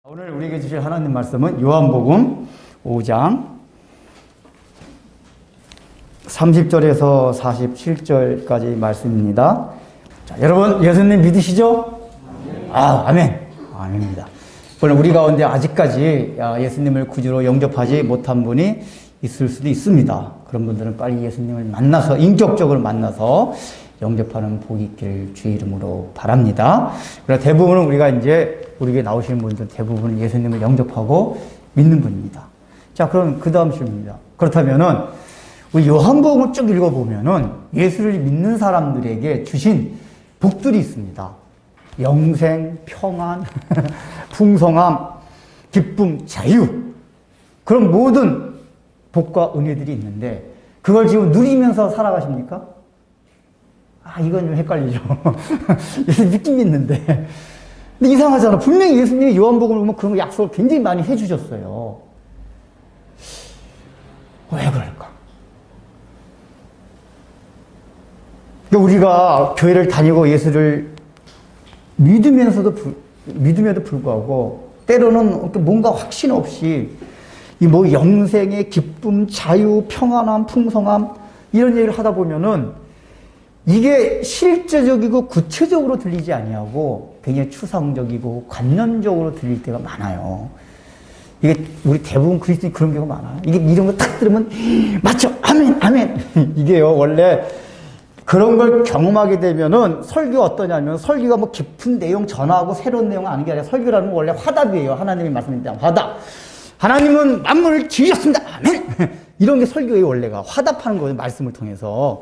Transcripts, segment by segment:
오늘 우리에게 주실 하나님 말씀은 요한복음 5장 30절에서 47절까지 말씀입니다. 자, 여러분 예수님 믿으시죠? 아멘. 아멘입니다. 물론 우리 가운데 아직까지 예수님을 구주로 영접하지 못한 분이 있을 수도 있습니다. 그런 분들은 빨리 예수님을 만나서 인격적으로 만나서 영접하는 복이 있기를 주의 이름으로 바랍니다. 그러나 대부분은 우리에게 나오시는 분들 대부분은 예수님을 영접하고 믿는 분입니다. 자, 그럼 그 다음 질문입니다. 그렇다면은 우리 요한복음을 쭉 읽어보면은 예수를 믿는 사람들에게 주신 복들이 있습니다. 영생, 평안, 풍성함, 기쁨, 자유. 그런 모든 복과 은혜들이 있는데 그걸 지금 누리면서 살아가십니까? 이건 좀 헷갈리죠. 예수님 믿긴 믿는데. 근데 이상하잖아. 분명히 예수님이 요한복음을 보면 그런 약속을 굉장히 많이 해주셨어요. 왜 그럴까? 그러니까 우리가 교회를 다니고 예수를 믿음에도 불구하고 때로는 뭔가 확신 없이 영생의 기쁨, 자유, 평안함, 풍성함 이런 얘기를 하다 보면은 이게 실제적이고 구체적으로 들리지 아니하고 굉장히 추상적이고 관념적으로 들릴 때가 많아요. 이게 우리 대부분 그리스도인 그런 경우가 많아요. 이게 이런 거 딱 들으면 맞죠? 아멘, 아멘. 이게요 원래 그런 걸 경험하게 되면은 설교가 어떠냐면 설교가 뭐 깊은 내용 전하고 새로운 내용 아는 게 아니라 설교라는 건 원래 화답이에요. 하나님이 말씀입니다. 화답. 하나님은 만물을 지으셨습니다. 아멘. 이런 게 설교의 원래가 화답하는 거예요. 말씀을 통해서.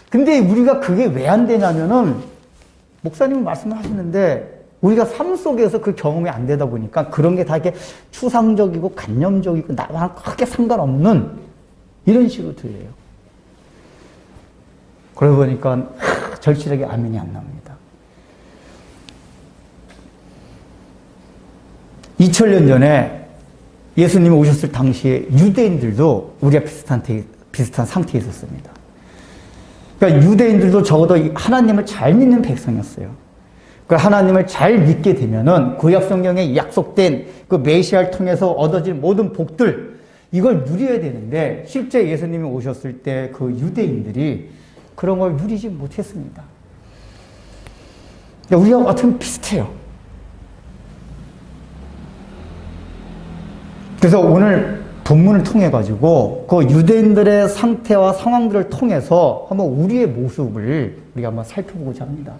근데 우리가 그게 왜 안 되냐면은 목사님은 말씀을 하시는데 우리가 삶 속에서 그 경험이 안 되다 보니까 그런 게 다 이렇게 추상적이고 관념적이고 나와 크게 상관없는 이런 식으로 들려요. 그러다 보니까 절실하게 아멘이 안 나옵니다. 2000년 전에 예수님이 오셨을 당시에 유대인들도 우리가 비슷한 상태에 있었습니다. 그러니까 유대인들도 적어도 하나님을 잘 믿는 백성이었어요. 그러니까 하나님을 잘 믿게 되면은 구약 성경에 약속된 그 메시아를 통해서 얻어질 모든 복들 이걸 누려야 되는데 실제 예수님이 오셨을 때 그 유대인들이 그런 걸 누리지 못했습니다. 우리가 어떻게 비슷해요. 그래서 오늘 본문을 통해 가지고 그 유대인들의 상태와 상황들을 통해서 한번 우리의 모습을 우리가 한번 살펴보고자 합니다.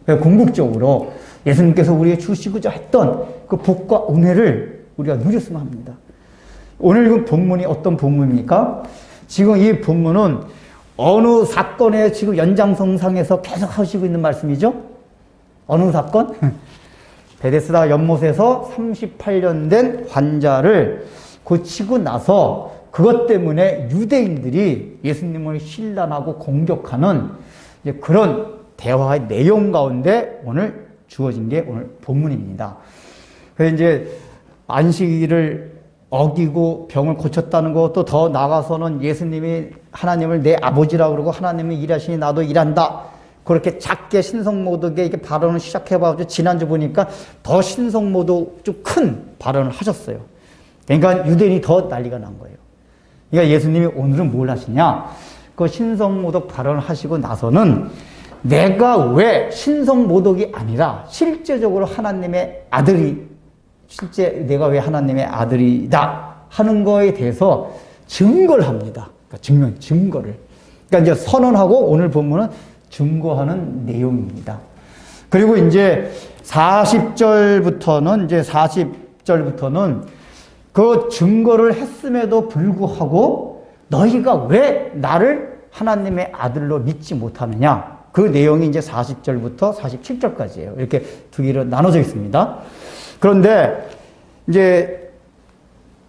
궁극적으로 예수님께서 우리에게 주시고자 했던 그 복과 은혜를 우리가 누렸으면 합니다. 오늘 읽은 본문이 어떤 본문입니까? 지금 이 본문은 어느 사건의 지금 연장선상에서 계속 하시고 있는 말씀이죠? 어느 사건? 베데스다 연못에서 38년 된 환자를 고치고 나서 그것 때문에 유대인들이 예수님을 신란하고 공격하는 그런 대화의 내용 가운데 오늘 주어진 게 오늘 본문입니다. 그래서 이제 안식일을 어기고 병을 고쳤다는 것도 더 나아가서는 예수님이 하나님을 내 아버지라고 그러고 하나님이 일하시니 나도 일한다. 그렇게 작게 신성모독에 이렇게 발언을 시작해봐가지고 지난주 보니까 더 신성모독 좀 큰 발언을 하셨어요. 그러니까 유대인이 더 난리가 난 거예요. 그러니까 예수님이 오늘은 뭘 하시냐? 그 신성모독 발언을 하시고 나서는 내가 왜 신성모독이 아니라 실제적으로 하나님의 아들이 실제 내가 왜 하나님의 아들이다 하는 거에 대해서 증거를 합니다. 그러니까 증거를. 그러니까 이제 선언하고 오늘 본문은 증거하는 내용입니다. 그리고 이제 40절부터는 그 증거를 했음에도 불구하고 너희가 왜 나를 하나님의 아들로 믿지 못하느냐? 그 내용이 이제 40절부터 47절까지예요. 이렇게 두 개로 나눠져 있습니다. 그런데 이제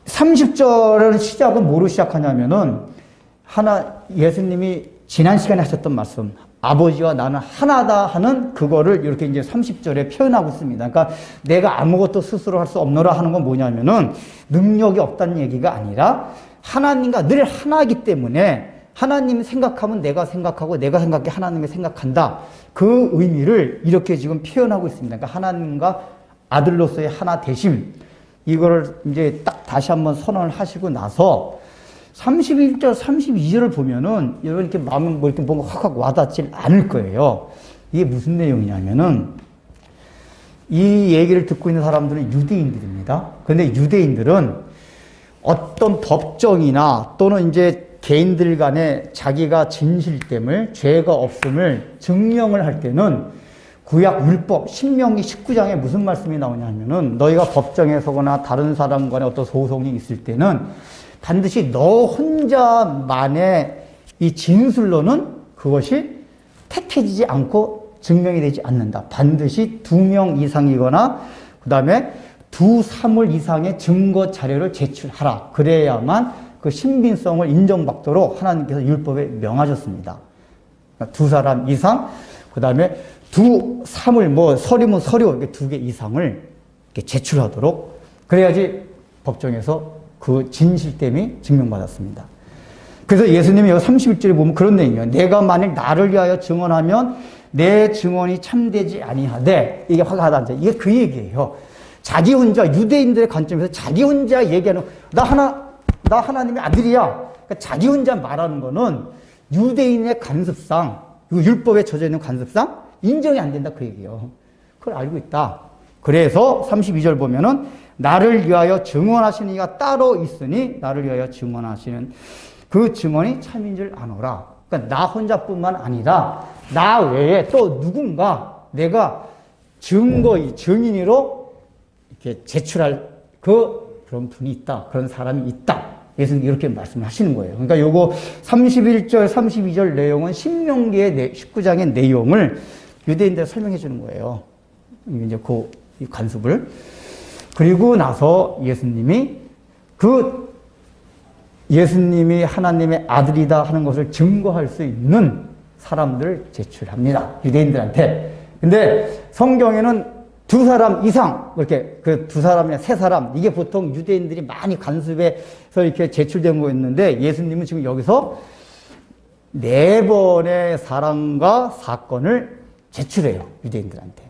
30절의 시작은 뭐로 시작하냐면은 예수님이 지난 시간에 하셨던 말씀, 아버지와 나는 하나다 하는 그거를 이렇게 이제 30절에 표현하고 있습니다. 그러니까 내가 아무것도 스스로 할 수 없노라 하는 건 뭐냐면은 능력이 없다는 얘기가 아니라 하나님과 늘 하나이기 때문에 하나님 생각하면 내가 생각하고 내가 생각해 하나님이 생각한다. 그 의미를 이렇게 지금 표현하고 있습니다. 그러니까 하나님과 아들로서의 하나 되심, 이거를 이제 딱 다시 한번 선언을 하시고 나서 31절, 32절을 보면은 여러분 이렇게 마음에 뭐 이렇게 뭔가 확확 와닿질 않을 거예요. 이게 무슨 내용이냐면은 이 얘기를 듣고 있는 사람들은 유대인들입니다. 그런데 유대인들은 어떤 법정이나 또는 이제 개인들 간에 자기가 진실됨을, 죄가 없음을 증명을 할 때는 구약 율법 신명기 19장에 무슨 말씀이 나오냐 하면은 너희가 법정에 서거나 다른 사람 간에 어떤 소송이 있을 때는 반드시 너 혼자만의 이 진술로는 그것이 택해지지 않고 증명이 되지 않는다. 반드시 2명 이상이거나 그 다음에 2 사물 이상의 증거 자료를 제출하라. 그래야만 그 신빙성을 인정받도록 하나님께서 율법에 명하셨습니다. 그러니까 2 사람 이상, 그 다음에 2 사물, 뭐 서류면 서류, 이렇게 2개 이상을 이렇게 제출하도록 그래야지 법정에서 그 진실됨이 증명받았습니다. 그래서 예수님이 여기 31절에 보면 그런 내용이에요. 내가 만일 나를 위하여 증언하면 내 증언이 참되지 아니하되, 이게 화가하다. 이게 그 얘기예요. 자기 혼자, 유대인들의 관점에서 자기 혼자 얘기하는, 나 하나님의 아들이야. 그러니까 자기 혼자 말하는 거는 유대인의 관습상, 율법에 젖어 있는 관습상 인정이 안 된다. 그 얘기예요. 그걸 알고 있다. 그래서 32절 보면은 나를 위하여 증언하시는 이가 따로 있으니 나를 위하여 증언하시는 그 증언이 참인 줄 아노라. 그러니까 나 혼자뿐만 아니라 나 외에 또 누군가 내가 증인으로 이렇게 제출할 그런 분이 있다. 그런 사람이 있다. 예수님 이렇게 말씀하시는 거예요. 그러니까 요거 31절, 32절 내용은 신명기의 19장의 내용을 유대인들 설명해 주는 거예요. 이제 그 관습을. 그리고 나서 예수님이 하나님의 아들이다 하는 것을 증거할 수 있는 사람들을 제출합니다. 유대인들한테. 근데 성경에는 2 사람 이상, 이렇게 그 2 사람이나 3 사람, 이게 보통 유대인들이 많이 관습에서 이렇게 제출된 거였는데 예수님은 지금 여기서 4번의 사람과 사건을 제출해요. 유대인들한테.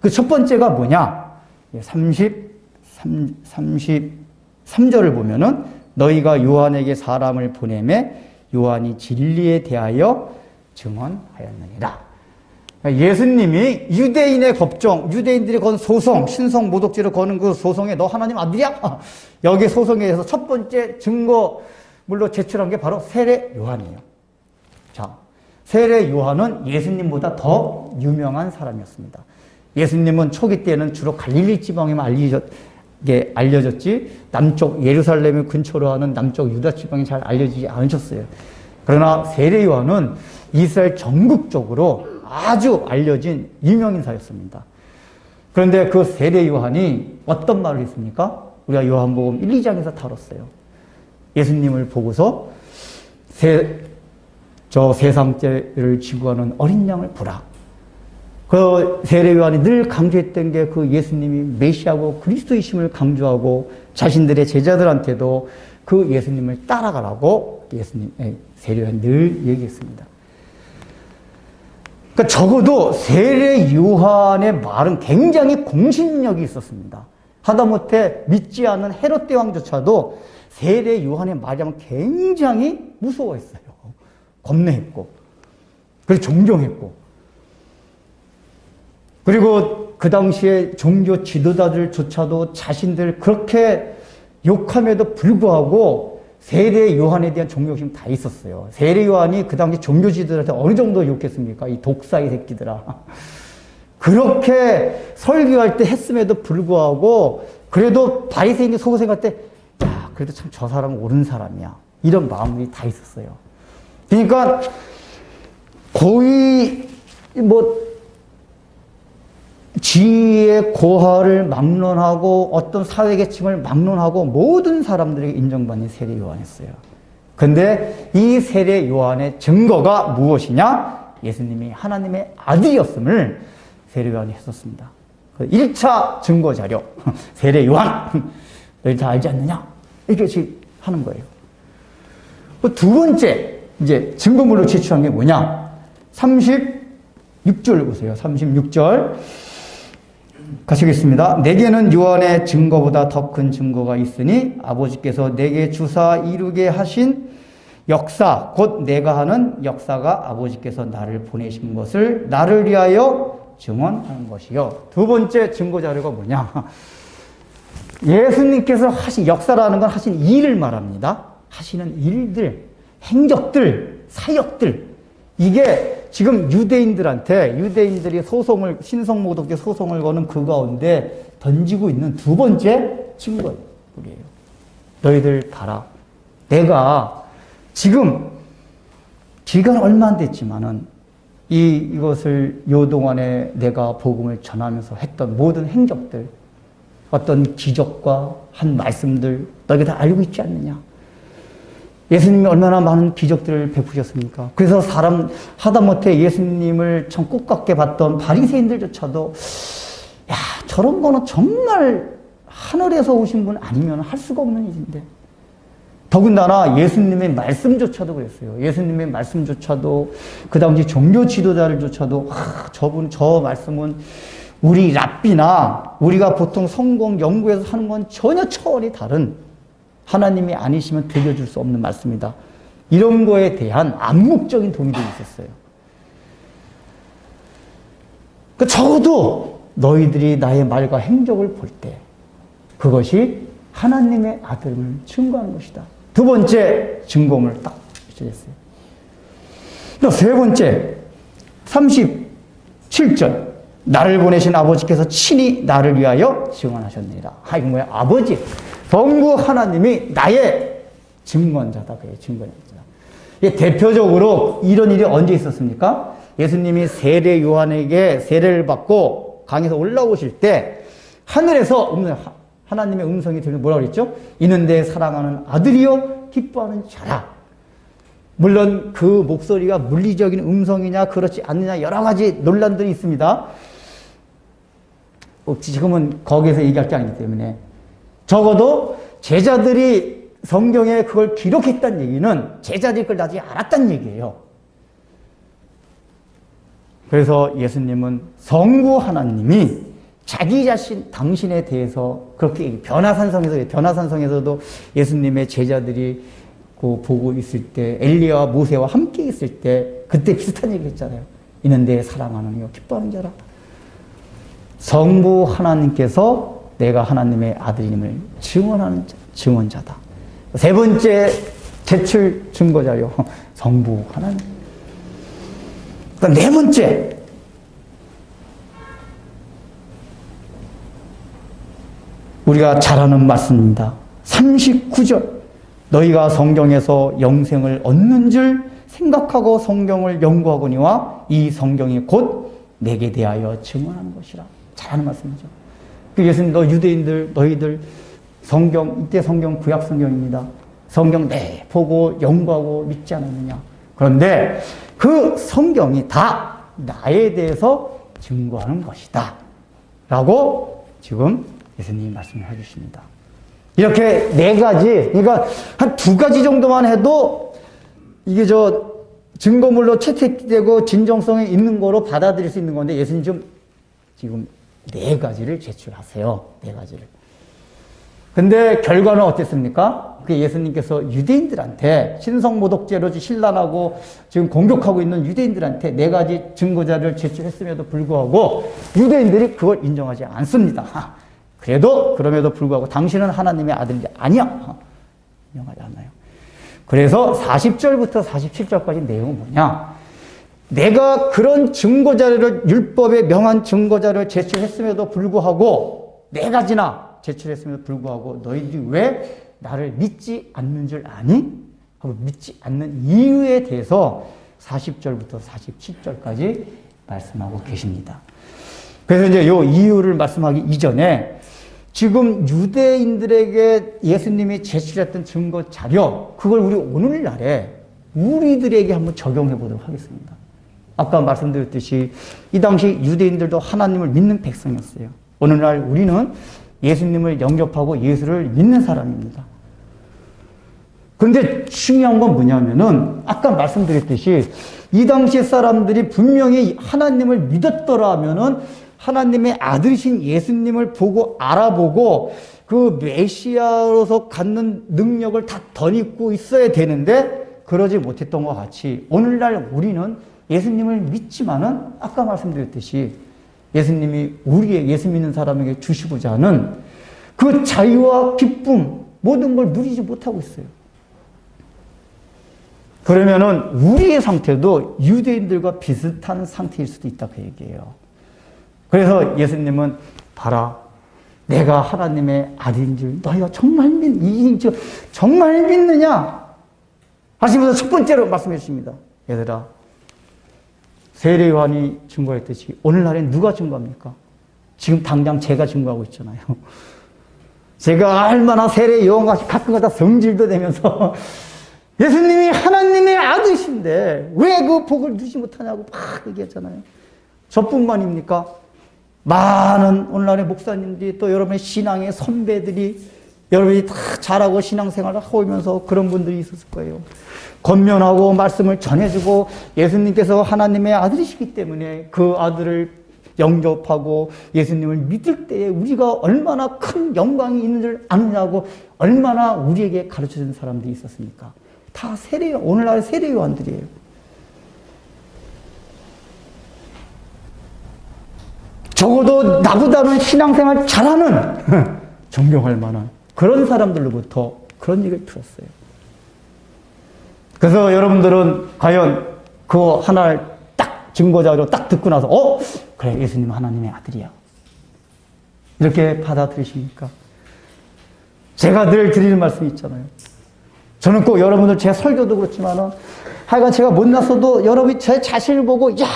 그 첫 번째가 뭐냐? 33절을 보면은 너희가 요한에게 사람을 보내매 요한이 진리에 대하여 증언하였느니라. 예수님이 유대인의 법정, 유대인들이 건 소송, 신성 모독죄로 거는 그 소송에 너 하나님 아들이야? 여기 소송에 대해서 첫 번째 증거물로 제출한 게 바로 세례 요한이에요. 자, 세례 요한은 예수님보다 더 유명한 사람이었습니다. 예수님은 초기 때는 주로 갈릴리 지방에만 알려졌지 남쪽 예루살렘을 근처로 하는 남쪽 유다 지방에 잘 알려지지 않으셨어요. 그러나 세례 요한은 이스라엘 전국적으로 아주 알려진 유명인사였습니다. 그런데 그 세례 요한이 어떤 말을 했습니까? 우리가 요한복음 1, 2장에서 다뤘어요. 예수님을 보고서 저 세상죄를 지구하는 어린 양을 보라. 그 세례 요한이 늘 강조했던 게 그 예수님이 메시아고 그리스도이심을 강조하고 자신들의 제자들한테도 그 예수님을 따라가라고 세례 요한이 늘 얘기했습니다. 그러니까 적어도 세례 요한의 말은 굉장히 공신력이 있었습니다. 하다못해 믿지 않은 헤롯 대왕조차도 세례 요한의 말이라면 굉장히 무서워했어요. 겁내했고, 그리고 존경했고, 그리고 그 당시에 종교 지도자들조차도 자신들 그렇게 욕함에도 불구하고 세례 요한에 대한 존경심 다 있었어요. 세례 요한이 그 당시 종교 지도자한테 어느 정도 욕했습니까? 이 독사이 새끼들아. 그렇게 설교할 때 했음에도 불구하고 그래도 바리새인이 속으로 생각할 때 야, 그래도 참 저 사람은 옳은 사람이야. 이런 마음이 다 있었어요. 그러니까 거의 지위의 고하를 막론하고 어떤 사회계층을 막론하고 모든 사람들에게 인정받는 세례 요한이었어요. 근데 이 세례 요한의 증거가 무엇이냐? 예수님이 하나님의 아들이었음을 세례 요한이 했었습니다. 1차 증거 자료, 세례 요한, 너희 다 알지 않느냐? 이렇게 하는 거예요. 두 번째, 이제 증거물로 제출한 게 뭐냐? 36절 보세요. 36절. 가시겠습니다. 내게는 유언의 증거보다 더 큰 증거가 있으니 아버지께서 내게 주사 이루게 하신 역사, 곧 내가 하는 역사가 아버지께서 나를 보내신 것을 나를 위하여 증언하는 것이요. 두 번째 증거 자료가 뭐냐? 예수님께서 하신 역사라는 건 하신 일을 말합니다. 하시는 일들, 행적들, 사역들. 이게 지금 유대인들이 소송을, 신성모독죄 소송을 거는 그 가운데 던지고 있는 두 번째 증거예요. 너희들 봐라. 내가 지금 기간 얼마 안 됐지만은 이것을 요 동안에 내가 복음을 전하면서 했던 모든 행적들, 어떤 기적과 한 말씀들 너희가 다 알고 있지 않느냐? 예수님이 얼마나 많은 기적들을 베푸셨습니까? 그래서 사람 하다못해 예수님을 참 꽃같게 봤던 바리새인들조차도 야, 저런 거는 정말 하늘에서 오신 분 아니면 할 수가 없는 일인데, 더군다나 예수님의 말씀조차도 그랬어요. 예수님의 말씀조차도 그 당시 종교 지도자들조차도 저 말씀은 우리 랍비나 우리가 보통 성공 연구에서 하는 건 전혀 차원이 다른, 하나님이 아니시면 들려줄 수 없는 말씀이다. 이런 거에 대한 암묵적인 동의도 있었어요. 적어도 너희들이 나의 말과 행적을 볼 때 그것이 하나님의 아들을 증거하는 것이다. 두 번째 증거물을 딱 제시했어요. 또 세 번째 37절 나를 보내신 아버지께서 친히 나를 위하여 증언하셨느니라. 이거 뭐야? 아버지 성부 하나님이 나의 증언자다. 그게 증언자다. 이게 대표적으로 이런 일이 언제 있었습니까? 예수님이 세례 요한에게 세례를 받고 강에서 올라오실 때 하늘에서 하나님의 음성이 들려 뭐라고 그랬죠? 이는 내 사랑하는 아들이요 기뻐하는 자라. 물론 그 목소리가 물리적인 음성이냐 그렇지 않느냐 여러 가지 논란들이 있습니다. 지금은 거기에서 얘기할 게 아니기 때문에 적어도 제자들이 성경에 그걸 기록했다는 얘기는 제자들이 그걸 나중에 알았다는 얘기예요. 그래서 예수님은 성부 하나님이 자기 자신, 당신에 대해서 그렇게 변화산성에서도 예수님의 제자들이 보고 있을 때 엘리야와 모세와 함께 있을 때 그때 비슷한 얘기를 했잖아요. 이는 내 사랑하는 이요 기뻐하는 자라. 성부 하나님께서 내가 하나님의 아들임을 증언하는 증언자다. 세 번째 제출 증거자요. 성부 하나님. 그러니까 네 번째. 우리가 잘 아는 말씀입니다. 39절. 너희가 성경에서 영생을 얻는 줄 생각하고 성경을 연구하거니와 이 성경이 곧 내게 대하여 증언하는 것이라. 잘 아는 말씀이죠. 예수님, 유대인들, 너희들 성경, 이때 성경 구약 성경입니다. 성경 보고 연구하고 믿지 않았느냐. 그런데 그 성경이 다 나에 대해서 증거하는 것이다. 라고 지금 예수님이 말씀을 해주십니다. 이렇게 네 가지, 그러니까 한 두 가지 정도만 해도 이게 증거물로 채택되고 진정성이 있는 거로 받아들일 수 있는 건데 예수님 지금 네 가지를 제출하세요. 네 가지를. 근데 결과는 어땠습니까? 그 예수님께서 유대인들한테 신성모독죄로 신란하고 지금 공격하고 있는 유대인들한테 네 가지 증거자를 제출했음에도 불구하고 유대인들이 그걸 인정하지 않습니다. 그럼에도 불구하고 당신은 하나님의 아들이 아니야. 인정하지 않나요? 그래서 40절부터 47절까지 내용은 뭐냐? 내가 그런 증거자료를 율법에 명한 증거자료를 제출했음에도 불구하고 네 가지나 제출했음에도 불구하고 너희들이 왜 나를 믿지 않는 줄 아니? 하고 믿지 않는 이유에 대해서 40절부터 47절까지 말씀하고 계십니다. 그래서 이제 이 이유를 말씀하기 이전에 지금 유대인들에게 예수님이 제출했던 증거 자료, 그걸 우리 오늘날에 우리들에게 한번 적용해 보도록 하겠습니다. 아까 말씀드렸듯이 이 당시 유대인들도 하나님을 믿는 백성이었어요. 오늘날 우리는 예수님을 영접하고 예수를 믿는 사람입니다. 그런데 중요한 건 뭐냐면은 아까 말씀드렸듯이 이 당시 사람들이 분명히 하나님을 믿었더라면은 하나님의 아들이신 예수님을 보고 알아보고 그 메시아로서 갖는 능력을 다 덧입고 있어야 되는데 그러지 못했던 것 같이 오늘날 우리는 예수님을 믿지만은 아까 말씀드렸듯이 예수님이 우리의 예수 믿는 사람에게 주시고자 하는 그 자유와 기쁨 모든 걸 누리지 못하고 있어요. 그러면은 우리의 상태도 유대인들과 비슷한 상태일 수도 있다 그 얘기예요. 그래서 예수님은 봐라 내가 하나님의 아들인 줄 너희가 정말 정말 믿느냐 하시면서 첫 번째로 말씀해 주십니다. 얘들아 세례 요한이 증거했듯이 오늘날엔 누가 증거합니까? 지금 당장 제가 증거하고 있잖아요. 제가 얼마나 세례 요한같이 가끔가다 성질도 내면서 예수님이 하나님의 아들이신데 왜 그 복을 누리지 못하냐고 막 얘기했잖아요. 저뿐만입니까? 많은 오늘날의 목사님들이 또 여러분의 신앙의 선배들이 여러분이 다 잘하고 신앙생활을 하고 오면서 그런 분들이 있었을 거예요. 권면하고 말씀을 전해주고 예수님께서 하나님의 아들이시기 때문에 그 아들을 영접하고 예수님을 믿을 때에 우리가 얼마나 큰 영광이 있는 줄 아느냐고 얼마나 우리에게 가르쳐주는 사람들이 있었습니까? 다 오늘날의 세례 요한들이에요. 적어도 나보다는 신앙생활 잘하는 존경할 만한 그런 사람들로부터 그런 얘기를 들었어요. 그래서 여러분들은 과연 그 하나를 딱 증거자료 딱 듣고 나서 그래 예수님은 하나님의 아들이야 이렇게 받아들이십니까? 제가 늘 드리는 말씀이 있잖아요. 저는 꼭 여러분들 제 설교도 그렇지만은 하여간 제가 못났어도 여러분이 제 자신을 보고 야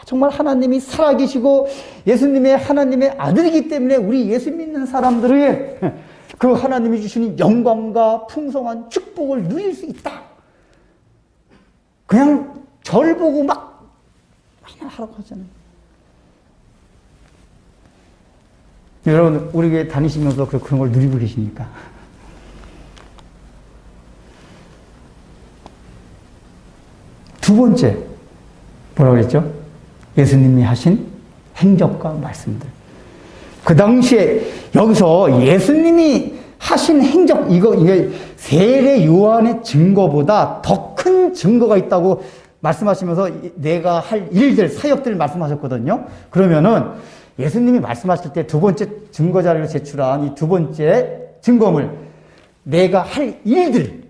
정말 하나님이 살아계시고 예수님의 하나님의 아들이기 때문에 우리 예수 믿는 사람들의 그 하나님이 주시는 영광과 풍성한 축복을 누릴 수 있다. 그냥 절 보고 막 하라고 하잖아요. 여러분 우리 교회 다니시면서 그런 걸 누리고 계십니까? 두 번째 뭐라고 그랬죠? 예수님이 하신 행적과 말씀들. 그 당시에 여기서 예수님이 하신 행적 이게 세례 요한의 증거보다 더 큰 증거가 있다고 말씀하시면서 내가 할 일들 사역들을 말씀하셨거든요. 그러면은 예수님이 말씀하실 때 두 번째 증거 자료를 제출한 이 두 번째 증거물 내가 할 일들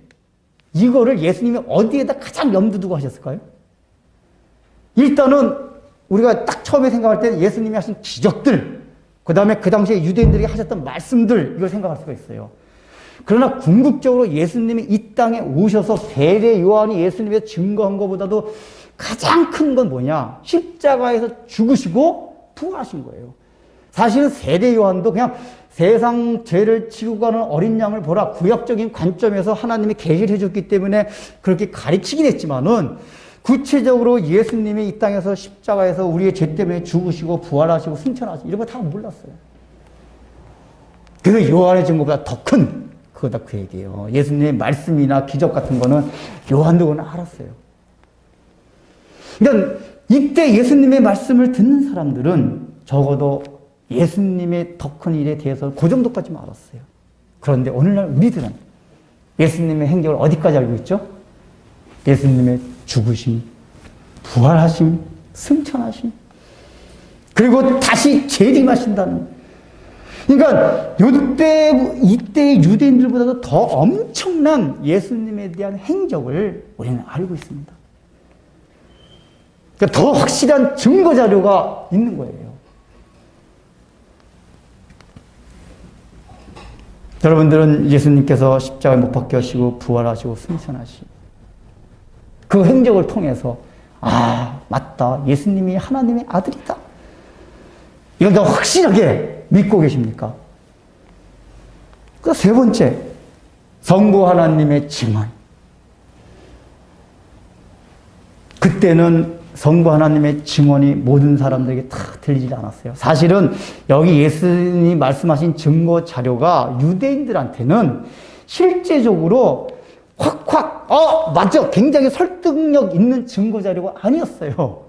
이거를 예수님이 어디에다 가장 염두 두고 하셨을까요? 일단은 우리가 딱 처음에 생각할 때 예수님이 하신 기적들, 그 다음에 그 당시에 유대인들이 하셨던 말씀들, 이걸 생각할 수가 있어요. 그러나 궁극적으로 예수님이 이 땅에 오셔서 세례 요한이 예수님에 증거한 것보다도 가장 큰 건 뭐냐? 십자가에서 죽으시고 부활하신 거예요. 사실은 세례 요한도 그냥 세상 죄를 지고 가는 어린 양을 보라 구약적인 관점에서 하나님이 계시를 해줬기 때문에 그렇게 가르치긴 했지만은 구체적으로 예수님이 이 땅에서 십자가에서 우리의 죄 때문에 죽으시고 부활하시고 승천하시고 이런 거 다 몰랐어요. 그래서 요한의 증거보다 더 큰 그거다 그 얘기예요. 예수님의 말씀이나 기적 같은 거는 요한도 그건 알았어요. 그러니까 이때 예수님의 말씀을 듣는 사람들은 적어도 예수님의 더 큰 일에 대해서 그 정도까지만 알았어요. 그런데 오늘날 우리들은 예수님의 행적을 어디까지 알고 있죠? 예수님의 죽으심, 부활하심, 승천하심, 그리고 다시 재림하신다는. 그러니까 이때 유대인들보다도 더 엄청난 예수님에 대한 행적을 우리는 알고 있습니다. 그러니까 더 확실한 증거 자료가 있는 거예요. 여러분들은 예수님께서 십자가에 못 박혀시고 부활하시고 승천하시고 그 행적을 통해서 맞다. 예수님이 하나님의 아들이다. 이걸 더 확실하게 믿고 계십니까? 그 세 번째, 성부 하나님의 증언. 그때는 성부 하나님의 증언이 모든 사람들에게 다 들리지 않았어요. 사실은 여기 예수님이 말씀하신 증거 자료가 유대인들한테는 실제적으로 확 맞아. 굉장히 설득력 있는 증거 자료가 아니었어요.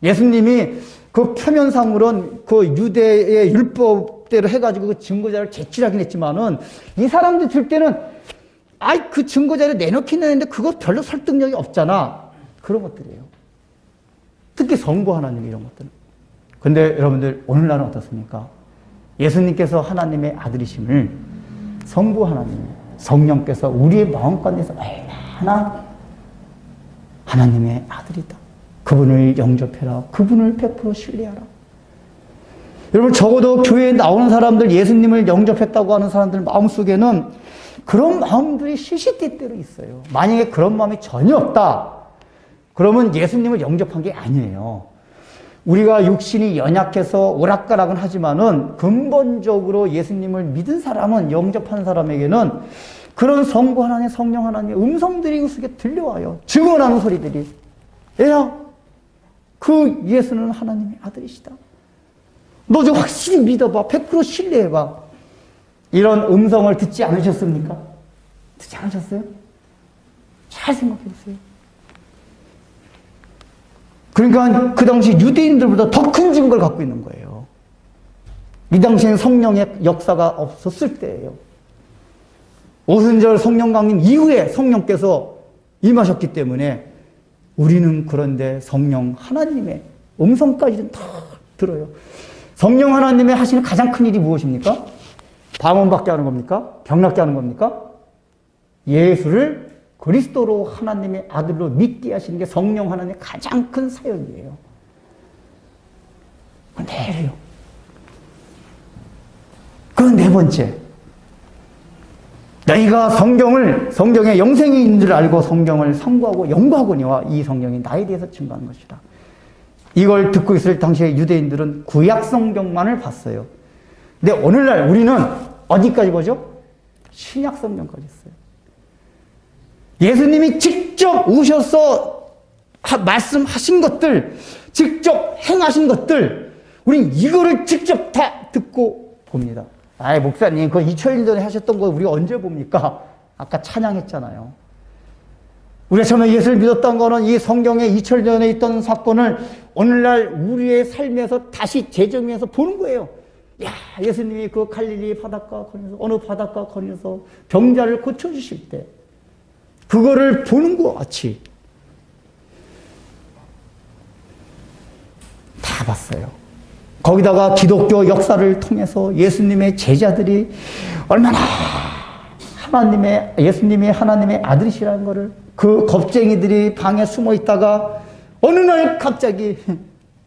예수님이 그 표면상으로는 그 유대의 율법대로 해가지고 그 증거자를 제출하긴 했지만은 이 사람들 들 때는 아이 그 증거자를 내놓긴 했는데 그거 별로 설득력이 없잖아. 그런 것들이에요. 특히 선고 하나님 이런 것들은. 근데 여러분들 오늘날은 어떻습니까? 예수님께서 하나님의 아들이심을 성부 하나님, 성령께서 우리의 마음가운데서 얼마나 하나님의 아들이다. 그분을 영접해라. 그분을 100% 신뢰하라. 여러분 적어도 교회에 나오는 사람들 예수님을 영접했다고 하는 사람들 마음속에는 그런 마음들이 시시때때로 있어요. 만약에 그런 마음이 전혀 없다. 그러면 예수님을 영접한 게 아니에요. 우리가 육신이 연약해서 오락가락은 하지만은 근본적으로 예수님을 믿은 사람은 영접한 사람에게는 그런 성부 하나님, 성령 하나님의 음성들이 그 속에 들려와요. 증언하는 소리들이. 얘야, 그 예수는 하나님의 아들이시다. 너 좀 확실히 믿어봐. 100% 신뢰해봐. 이런 음성을 듣지 않으셨습니까? 듣지 않으셨어요? 잘 생각해 보세요. 그러니까 그 당시 유대인들보다 더 큰 증거를 갖고 있는 거예요. 이 당시에는 성령의 역사가 없었을 때예요. 오순절 성령 강림 이후에 성령께서 임하셨기 때문에 우리는 그런데 성령 하나님의 음성까지는 다 들어요. 성령 하나님의 하시는 가장 큰 일이 무엇입니까? 방언받게 하는 겁니까? 병낫게 하는 겁니까? 예수를 그리스도로 하나님의 아들로 믿게 하시는 게 성령 하나님의 가장 큰 사역이에요. 내려요. 그 네 번째. 너희가 성경에 영생이 있는 줄 알고 성경을 상고하고 연구하거니와 이 성경이 나에 대해서 증거하는 것이다. 이걸 듣고 있을 당시에 유대인들은 구약 성경만을 봤어요. 근데 오늘날 우리는 어디까지 보죠? 신약 성경까지 있어요. 예수님이 직접 오셔서 말씀하신 것들, 직접 행하신 것들, 우린 이거를 직접 다 듣고 봅니다. 아이, 목사님, 그거 2000년 전에 하셨던 거 우리가 언제 봅니까? 아까 찬양했잖아요. 우리가 처음에 예수를 믿었던 거는 이 성경에 2000년 전에 있던 사건을 오늘날 우리의 삶에서 다시 재정해서 보는 거예요. 야, 예수님이 그 갈릴리 바닷가 거리에서, 어느 바닷가 거리에서 병자를 고쳐주실 때, 그거를 보는 것 같이 다 봤어요. 거기다가 기독교 역사를 통해서 예수님의 제자들이 얼마나 예수님이 하나님의 아들이시라는 것을 그 겁쟁이들이 방에 숨어 있다가 어느 날 갑자기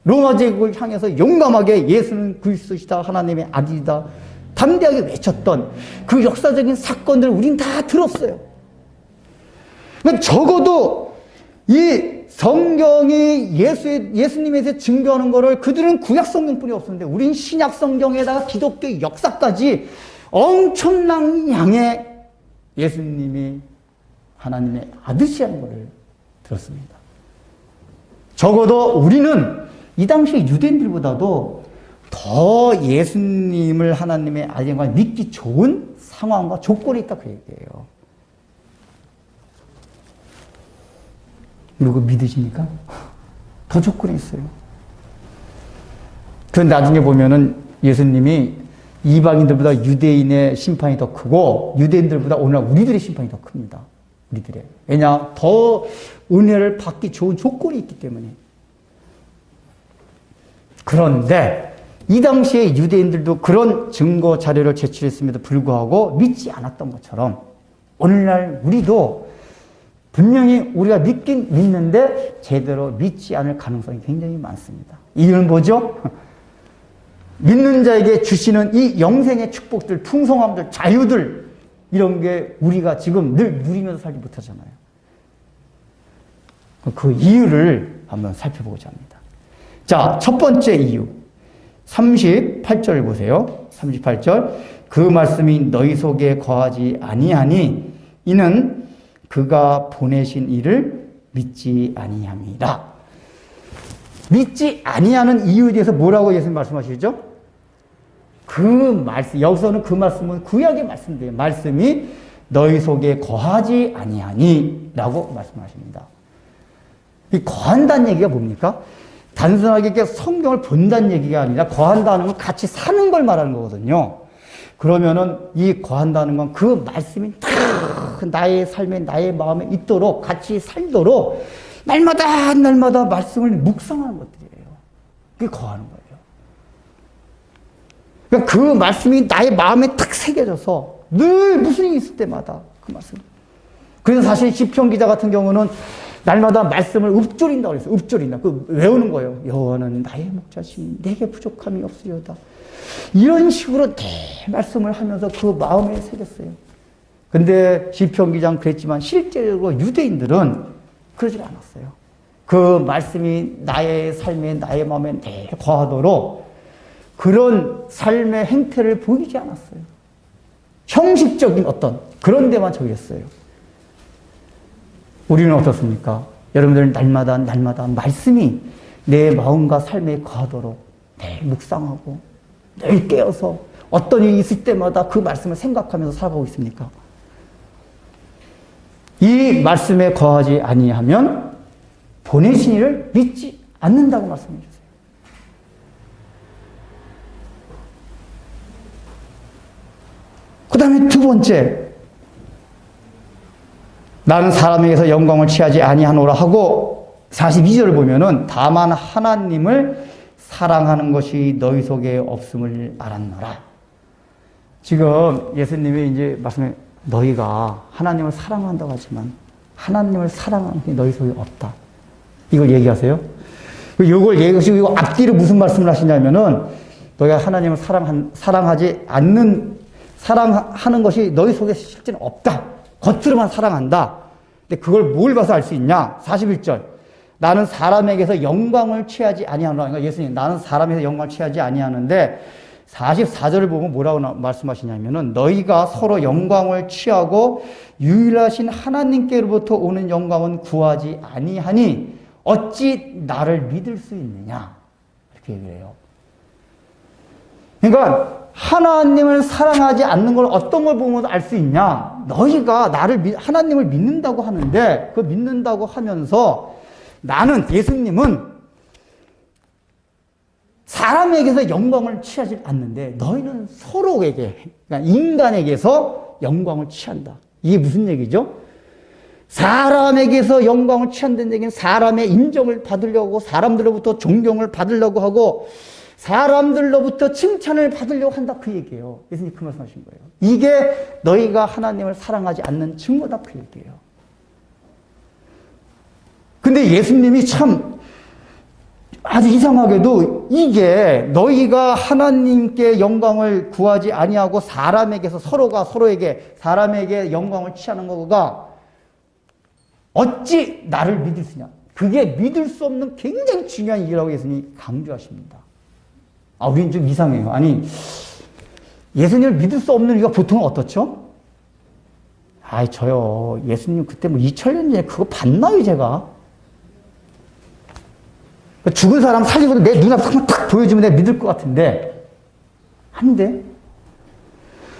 로마 제국을 향해서 용감하게 예수는 그리스도시다, 하나님의 아들이다, 담대하게 외쳤던 그 역사적인 사건들을 우린 다 들었어요. 적어도 이 성경이 예수님에 대해 증거하는 것을 그들은 구약 성경뿐이 없었는데 우린 신약 성경에다가 기독교 역사까지 엄청난 양의 예수님이 하나님의 아들이라는 것을 들었습니다. 적어도 우리는 이 당시 유대인들보다도 더 예수님을 하나님의 아들인 걸 믿기 좋은 상황과 조건이 있다 그 얘기예요. 이거 믿으십니까? 더 조건이 있어요. 그 나중에 보면은 예수님이 이방인들보다 유대인의 심판이 더 크고 유대인들보다 오늘날 우리들의 심판이 더 큽니다. 우리들의. 왜냐? 더 은혜를 받기 좋은 조건이 있기 때문에. 그런데 이 당시에 유대인들도 그런 증거 자료를 제출했음에도 불구하고 믿지 않았던 것처럼 오늘날 우리도 분명히 우리가 믿긴 믿는데 제대로 믿지 않을 가능성이 굉장히 많습니다. 이유는 뭐죠? 믿는 자에게 주시는 이 영생의 축복들, 풍성함들, 자유들 이런 게 우리가 지금 늘 누리면서 살지 못하잖아요. 그 이유를 한번 살펴보고자 합니다. 자, 첫 번째 이유. 38절 보세요. 38절. 그 말씀이 너희 속에 거하지 아니하니 이는 그가 보내신 이를 믿지 아니함이라. 믿지 아니하는 이유에 대해서 뭐라고 예수님 말씀하시죠? 그 말씀, 여기서는 그 말씀은 구약의 말씀이에요. 말씀이 너희 속에 거하지 아니하니 라고 말씀하십니다. 이 거한다는 얘기가 뭡니까? 단순하게 이렇게 성경을 본다는 얘기가 아니라 거한다는 건 같이 사는 걸 말하는 거거든요. 그러면은 이 거한다는 건 그 말씀이 다 나의 삶에 나의 마음에 있도록 같이 살도록 날마다 말씀을 묵상하는 것들이에요. 그게 거하는 거예요. 그러니까 그 말씀이 나의 마음에 탁 새겨져서 늘 무슨 일이 있을 때마다 그 말씀. 그래서 사실 시편 기자 같은 경우는 날마다 말씀을 읊조린다고 그랬어요. 읊조린다. 그 외우는 거예요. 여호와는 나의 목자시니 내게 부족함이 없으리로다. 이런 식으로 내 말씀을 하면서 그 마음에 새겼어요. 근데 시편 기자는 그랬지만 실제로 유대인들은 그러질 않았어요. 그 말씀이 나의 삶에 나의 마음에 내 거하도록 그런 삶의 행태를 보이지 않았어요. 형식적인 어떤 그런 데만 적였어요. 우리는 어떻습니까? 여러분들 날마다 말씀이 내 마음과 삶에 거하도록 늘 묵상하고 늘 깨어서 어떤 일이 있을 때마다 그 말씀을 생각하면서 살아가고 있습니까? 이 말씀에 거하지 아니하면 보내신 이를 믿지 않는다고 말씀해 주세요. 그 다음에 두 번째, 나는 사람에게서 영광을 취하지 아니하노라 하고 42절을 보면은 다만 하나님을 사랑하는 것이 너희 속에 없음을 알았노라. 지금 예수님이 이제 말씀해 너희가 하나님을 사랑한다고 하지만 하나님을 사랑하는 게 너희 속에 없다. 이걸 얘기하세요. 이걸 얘기하시고 이거 앞뒤로 무슨 말씀을 하시냐면은 너희가 하나님을 사랑하는 것이 너희 속에 실제는 없다. 겉으로만 사랑한다. 근데 그걸 뭘 봐서 알 수 있냐? 41절. 나는 사람에게서 영광을 취하지 아니하노라. 그러니까 예수님, 나는 사람에게서 영광을 취하지 아니하는데 44절을 보면 뭐라고 말씀하시냐면은 너희가 서로 영광을 취하고 유일하신 하나님께로부터 오는 영광은 구하지 아니하니 어찌 나를 믿을 수 있느냐? 이렇게 얘기해요. 그러니까 하나님을 사랑하지 않는 걸 어떤 걸 보면 알 수 있냐? 너희가 하나님을 믿는다고 하는데 그 믿는다고 하면서 나는 예수님은 사람에게서 영광을 취하지 않는데 너희는 서로에게 그러니까 인간에게서 영광을 취한다. 이게 무슨 얘기죠? 사람에게서 영광을 취한다는 얘기는 사람의 인정을 받으려고 사람들로부터 존경을 받으려고 하고 사람들로부터 칭찬을 받으려고 한다 그 얘기예요. 예수님 그 말씀하신 거예요. 이게 너희가 하나님을 사랑하지 않는 증거다 그 얘기예요. 근데 예수님이 참 아주 이상하게도 이게 너희가 하나님께 영광을 구하지 아니하고 사람에게서 서로가 서로에게 사람에게 영광을 취하는 거가 어찌 나를 믿을 수냐. 그게 믿을 수 없는 굉장히 중요한 일이라고 예수님이 강조하십니다. 우리는 좀 이상해요. 아니, 예수님을 믿을 수 없는 이유가 보통은 어떻죠? 저요. 예수님 그때 2000년 전에 그거 봤나요, 제가? 죽은 사람 살리고도 내 눈앞에 탁 보여주면 내가 믿을 것 같은데, 안 돼.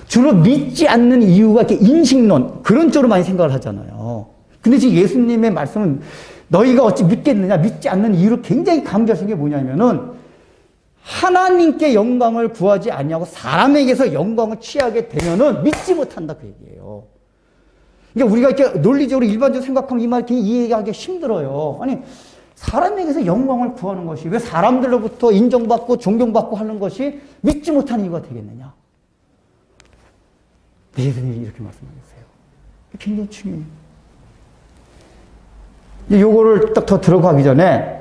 주로 믿지 않는 이유가 이렇게 인식론, 그런 쪽으로 많이 생각을 하잖아요. 근데 지금 예수님의 말씀은 너희가 어찌 믿겠느냐, 믿지 않는 이유를 굉장히 강조하신 게 뭐냐면은, 하나님께 영광을 구하지 아니하고 사람에게서 영광을 취하게 되면은 믿지 못한다 그 얘기예요. 그러니까 우리가 이렇게 논리적으로 일반적으로 생각하면 이 말 이해하기 힘들어요. 아니 사람에게서 영광을 구하는 것이 왜 사람들로부터 인정받고 존경받고 하는 것이 믿지 못하는 이유가 되겠느냐? 예수님이 이렇게 말씀하셨어요. 굉장히 중요해요. 요거를 딱 더 들어가기 전에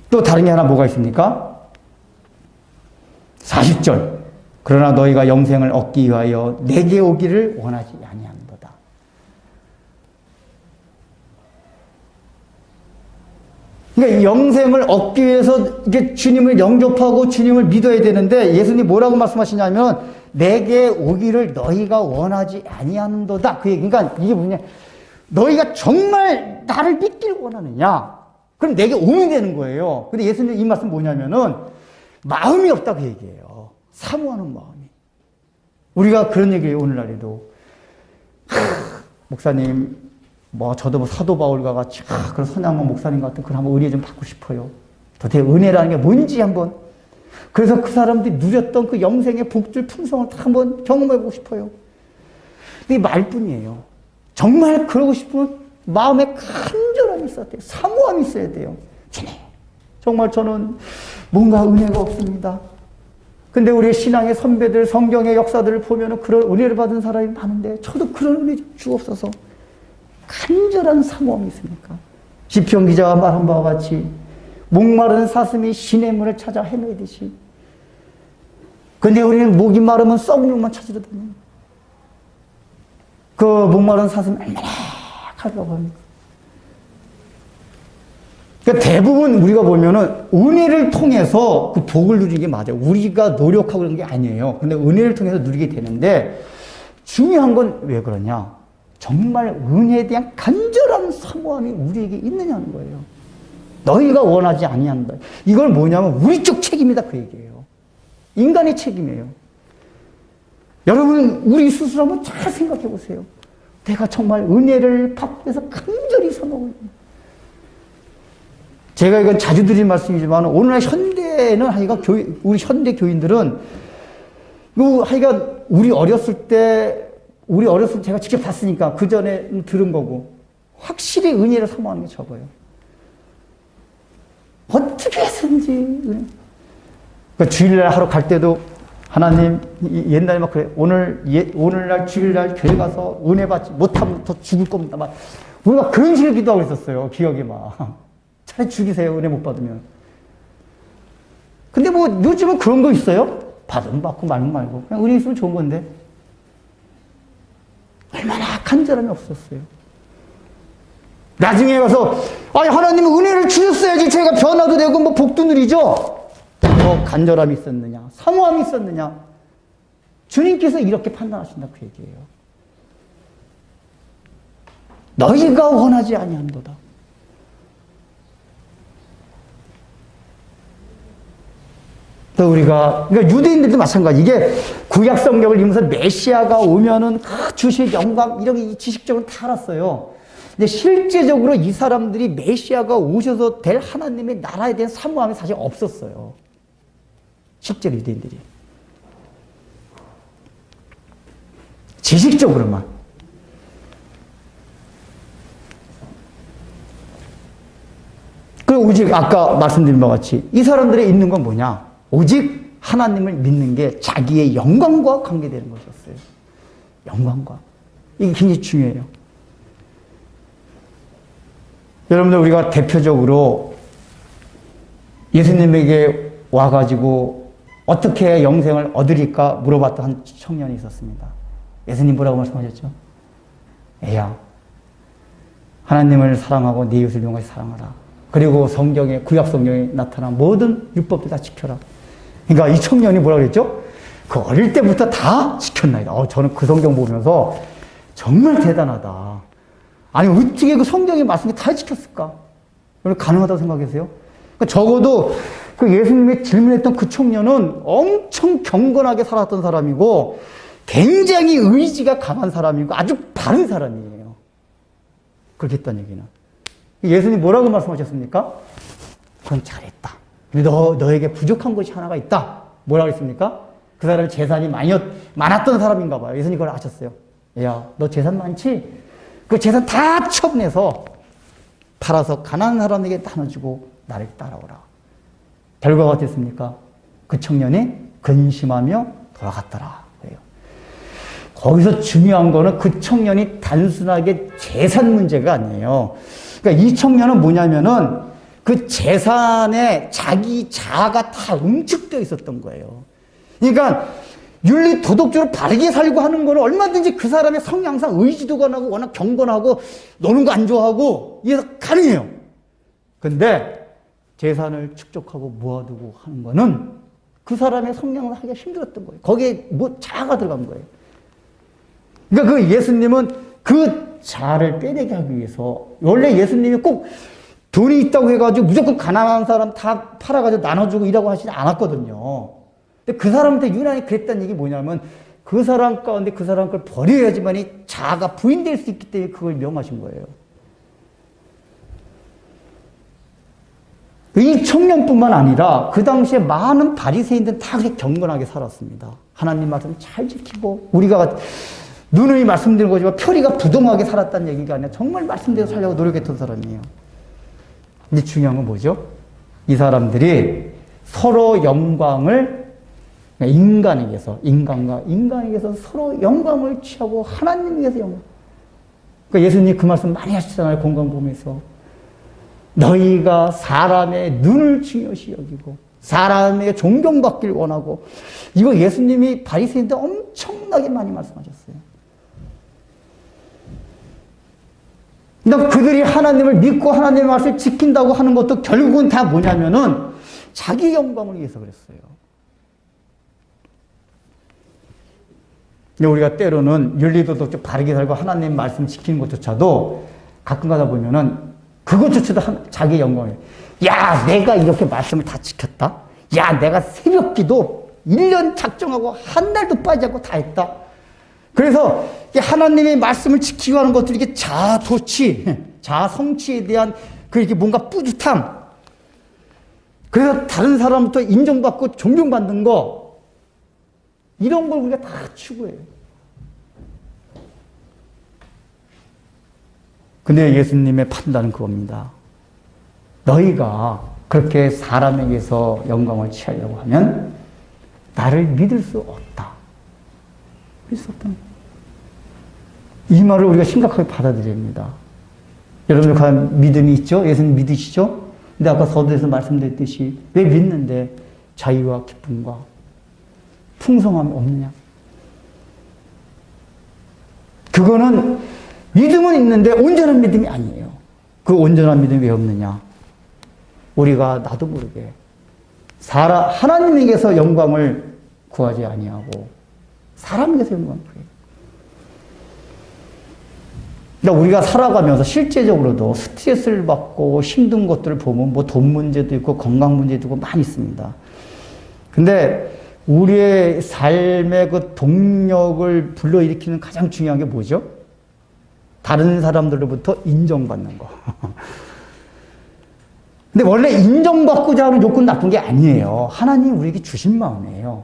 또 다른 게 하나 뭐가 있습니까? 40절. 그러나 너희가 영생을 얻기 위하여 내게 오기를 원하지 아니하는도다. 그러니까 영생을 얻기 위해서 이게 주님을 영접하고 주님을 믿어야 되는데 예수님 뭐라고 말씀하시냐면 내게 오기를 너희가 원하지 아니하는도다. 그 얘기. 그러니까 이게 뭐냐? 너희가 정말 나를 믿길 원하느냐? 그럼 내게 오면 되는 거예요. 근데 예수님 이 말씀 뭐냐면은 마음이 없다 그 얘기예요. 사모하는 마음이. 우리가 그런 얘기예요. 오늘날에도. 목사님 저도 사도 바울과 같이, 그런 선양원 목사님 같은 그런 한번 은혜 좀 받고 싶어요. 도대체 은혜라는 게 뭔지 한번. 그래서 그 사람들이 누렸던 그 영생의 복줄 풍성을 다 한번 경험해보고 싶어요. 근데 말뿐이에요. 정말 그러고 싶으면 마음에 간절함이 있어야 돼요. 사모함이 있어야 돼요. 주님, 정말 저는 뭔가 은혜가 없습니다. 근데 우리의 신앙의 선배들, 성경의 역사들을 보면 그런 은혜를 받은 사람이 많은데 저도 그런 은혜 좀 주옵소서. 간절한 사모함이 있으니까. 시편 기자가 말한 바와 같이 목마른 사슴이 시냇물을 찾아 헤매듯이. 근데 우리는 목이 마르면 썩물만 찾으러 다녀요. 그 목마른 사슴이 얼마나 가려고 합니까? 그러니까 대부분 우리가 보면은 은혜를 통해서 그 복을 누리는 게 맞아요. 우리가 노력하고 그런 게 아니에요. 근데 은혜를 통해서 누리게 되는데 중요한 건 왜 그러냐? 정말 은혜에 대한 간절한 사모함이 우리에게 있느냐는 거예요. 너희가 원하지 아니한다. 이걸 뭐냐면 우리 쪽 책임이다 그 얘기예요. 인간의 책임이에요. 여러분 우리 스스로 한번 잘 생각해 보세요. 내가 정말 은혜를 받기 위해서 간절히 사모하고 있는. 제가 이건 자주 드린 말씀이지만 오늘날 현대는 하여간 우리 현대 교인들은 하여간 우리 어렸을 때 제가 직접 봤으니까 그 전에 들은 거고 확실히 은혜를 사모하는 게 적어요. 어떻게 해서든지 그러니까 주일날 하러 갈 때도 하나님 옛날에 막 그래 오늘날 주일날 교회 가서 은혜 받지 못하면 더 죽을 겁니다. 막 우리가 그런 식으로 기도하고 있었어요. 기억에 막 차라리 죽이세요. 은혜 못 받으면. 근데 요즘은 그런 거 있어요? 받으면 받고 말면 말고 그냥 은혜 있으면 좋은 건데 얼마나 간절함이 없었어요. 나중에 가서 하나님은 은혜를 주셨어야지 제가 변화도 되고 복도 누리죠. 간절함이 있었느냐, 사모함이 있었느냐. 주님께서 이렇게 판단하신다 그 얘기예요. 너희가 원하지 아니한도다. 또 그러니까 유대인들도 마찬가지. 이게 구약 성경을 읽으면서 메시아가 오면은 주실 영광 이런 게 지식적으로 다 알았어요. 근데 실제적으로 이 사람들이 메시아가 오셔서 될 하나님의 나라에 대한 사모함이 사실 없었어요. 실제로 유대인들이. 지식적으로만. 그리고 오직 아까 말씀드린 바와 같이 이 사람들의 있는 건 뭐냐? 오직 하나님을 믿는 게 자기의 영광과 관계되는 것이었어요. 영광과. 이게 굉장히 중요해요. 여러분들 우리가 대표적으로 예수님에게 와가지고 어떻게 영생을 얻으리까 물어봤던 한 청년이 있었습니다. 예수님 뭐라고 말씀하셨죠? 애야, 하나님을 사랑하고 네 이웃을 용같이 사랑하라. 그리고 성경에, 구약 성경에 나타난 모든 율법들 다 지켜라. 그러니까 이 청년이 뭐라고 그랬죠? 그 어릴 때부터 다 지켰나이다. 저는 그 성경 보면서 정말 대단하다. 아니 어떻게 그 성경의 말씀이 다 지켰을까? 가능하다고 생각하세요? 그러니까 적어도 그 예수님의 질문했던 그 청년은 엄청 경건하게 살았던 사람이고 굉장히 의지가 강한 사람이고 아주 바른 사람이에요. 그렇게 했다는 얘기는. 예수님 뭐라고 말씀하셨습니까? 그건 잘했다. 너에게 부족한 것이 하나가 있다. 뭐라고 했습니까? 그 사람이 재산이 많았던 사람인가 봐요. 예수님 그걸 아셨어요. 야, 너 재산 많지? 그 재산 다 처분해서 팔아서 가난한 사람에게 나눠주고 나를 따라오라. 결과가 어땠습니까? 그 청년이 근심하며 돌아갔더라. 그래요. 거기서 중요한 거는 그 청년이 단순하게 재산 문제가 아니에요. 그러니까 이 청년은 뭐냐면은 그 재산에 자기 자아가 다 응축되어 있었던 거예요. 그러니까 윤리 도덕적으로 바르게 살고 하는 거는 얼마든지 그 사람의 성향상 의지도 강하고 워낙 경건하고 노는 거 안 좋아하고 이게 가능해요. 근데 재산을 축적하고 모아두고 하는 거는 그 사람의 성향을 하기가 힘들었던 거예요. 거기에 자아가 들어간 거예요. 그러니까 그 예수님은 그 자아를 빼내게 하기 위해서 원래 예수님이 꼭 돈이 있다고 해가지고 무조건 가난한 사람 다 팔아가지고 나눠주고 이라고 하시지 않았거든요. 근데 그 사람한테 유난히 그랬다는 얘기 뭐냐면 그 사람 가운데 그 사람 걸 버려야지만이 자아가 부인될 수 있기 때문에 그걸 명하신 거예요. 이 청년뿐만 아니라 그 당시에 많은 바리새인들은 다 그렇게 경건하게 살았습니다. 하나님 말씀 잘 지키고 우리가 누누이 말씀드린 거지만 표리가 부동하게 살았다는 얘기가 아니라 정말 말씀대로 살려고 노력했던 사람이에요. 근데 중요한 건 뭐죠? 이 사람들이 서로 영광을 인간에게서 서로 영광을 취하고 하나님에게서 영광. 그러니까 예수님 그 말씀 많이 하시잖아요. 건강보험에서. 너희가 사람의 눈을 중요시 여기고 사람에게 존경받기를 원하고 이거 예수님이 바리새인들 엄청나게 많이 말씀하셨어요. 그러니까 그들이 하나님을 믿고 하나님의 말씀을 지킨다고 하는 것도 결국은 다 뭐냐면은 자기 영광을 위해서 그랬어요. 근데 우리가 때로는 윤리도덕 좀 바르게 살고 하나님 말씀 지키는 것조차도 가끔 가다 보면은 그것조차도 자기 영광이에요. 야, 내가 이렇게 말씀을 다 지켰다? 야, 내가 새벽 기도 1년 작정하고 한 달도 빠지지 않고 다 했다? 그래서 하나님의 말씀을 지키고 하는 것들이 이게 자아도취, 자아성취에 대한 그렇게 뭔가 뿌듯함. 그래서 다른 사람부터 인정받고 존경받는 거, 이런 걸 우리가 다 추구해요. 근데 예수님의 판단은 그겁니다. 너희가 그렇게 사람에게서 영광을 취하려고 하면 나를 믿을 수 없다. 믿을 수 없다. 이 말을 우리가 심각하게 받아들여야 합니다. 여러분들 과연 믿음이 있죠? 예수님 믿으시죠? 근데 아까 서두에서 말씀드렸듯이 왜 믿는데 자유와 기쁨과 풍성함이 없느냐? 그거는 믿음은 있는데 온전한 믿음이 아니에요. 그 온전한 믿음이 왜 없느냐? 우리가 나도 모르게 하나님에게서 영광을 구하지 아니하고 사람에게서 영광을 구해요. 그러니까 우리가 살아가면서 실제적으로도 스트레스를 받고 힘든 것들을 보면 뭐 돈 문제도 있고 건강 문제도 있고 많이 있습니다. 근데 우리의 삶의 그 동력을 불러일으키는 가장 중요한 게 뭐죠? 다른 사람들로부터 인정받는 거. 근데 원래 인정받고자 하는 요건 나쁜 게 아니에요. 하나님이 우리에게 주신 마음이에요.